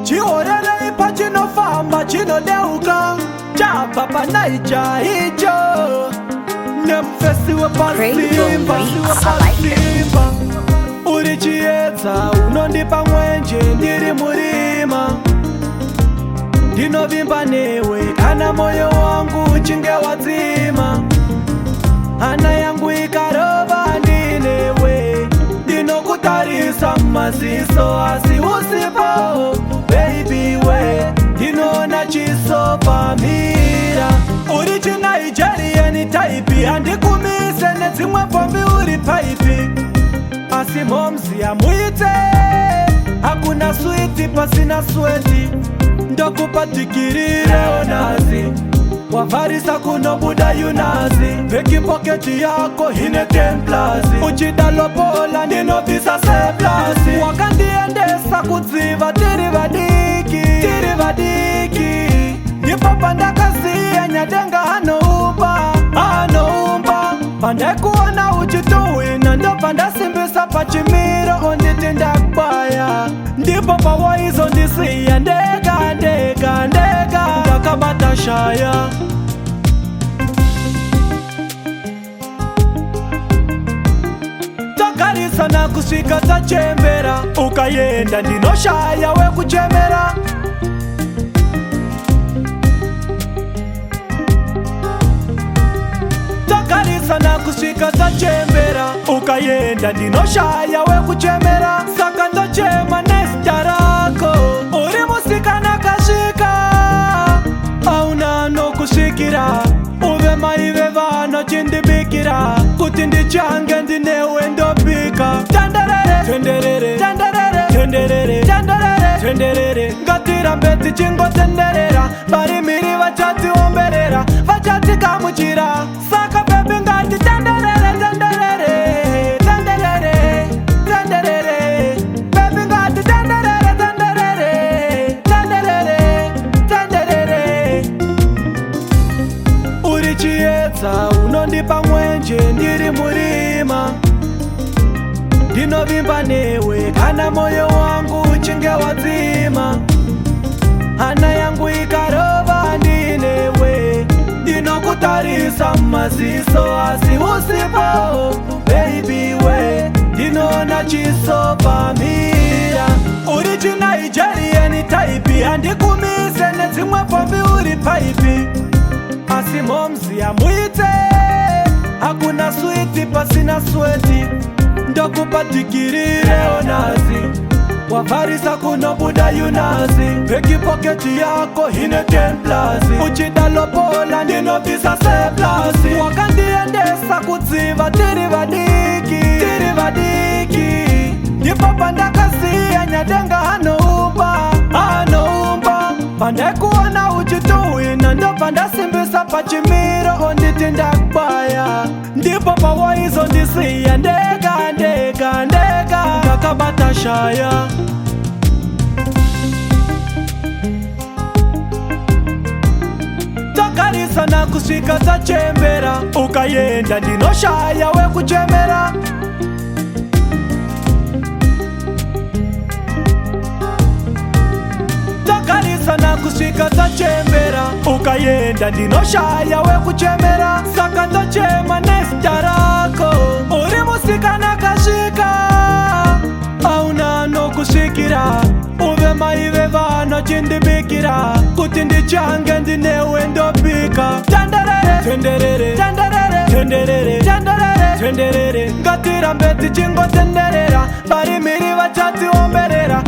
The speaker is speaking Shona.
chihorere ipa chinofamba chinodeuka chabva panaija icho nemufesi wepasimba uri chiedza unondipa mwenje ndiri murima ndinovimba newe kana moyo wangu uchinge wadzima hana yangu ikarova ndinewe ndinokutarisa mumaziso asi usipo baby we ndinoona chiso pamira uri chinaijeriani taipi handikumise nedzimwe pombi uri paipi asi momzi amuite hakuna switi pasina sweti ndokupa digiri reonazi wavharisa kunobuda yunazi vekipoketi yako hine 10+ uchida lopola ndinovisa seplasi wakandiendesa kudziva tiri vadiki ndipapa ndakaziya nyadenga anoumba pandekuona uchituwina ndobva ndasimbisa pachimiro onditi ndakubaya ndipo pawaizondisiya ndega ndakabata shaya takarisana kusvika tachembera ukayenda ndinoshaya wekuchemera takarisana kusvika tachembera ukayenda ndinoshaya wekuchemera saka ndochema nezita rako uri musikana kasvika auna nokusvikira uve mai vevana chindibikira kuti ndichange ndinewe ndobika tenderere ngatirambe tichingotenderera varimiri vachatiomberera vachatigamuchira saka bebi ngati tenderere bebi ngati tenderere uri chiedza unondipa mwenje ndiri murima ndinovimba newe kana moyo wangu uchinge wadzima hana yangu ikarova ndinewe ndinokutarisa mumaziso asi usipo baby we ndinoona chiso pamira uri chinaijeriani taipi handikumise nedzimwe pombi uri paipi asi momzi amuite hakuna switi pasina sweti ndokupa digiri reonazi wavharisa kunobuda yunazi vekipoketi yako hine 10+ uchida lopola ndinovisa seplasi wakandiendesa kudziva tiri vadiki ndipapa ndakaziya nyadenga anoumba pandekuona uchituwina ndobva ndasimbisa pachimiro onditi ndakubaya ndipo pawaizondisiya ndega ndakabata shaya takarisana kusvika tachembera ukayenda ndinoshaya wekuchemera takarisana kusvika tachembera ukayenda ndinoshaya wekuchemera saka ndochema nezita rako uri musikana kasvika auna nokusvikira uve mai vevana chindibikira kuti ndichange ndinewe ndobika tenderere ngatirambe tichingotenderera varimiri vachatiomberera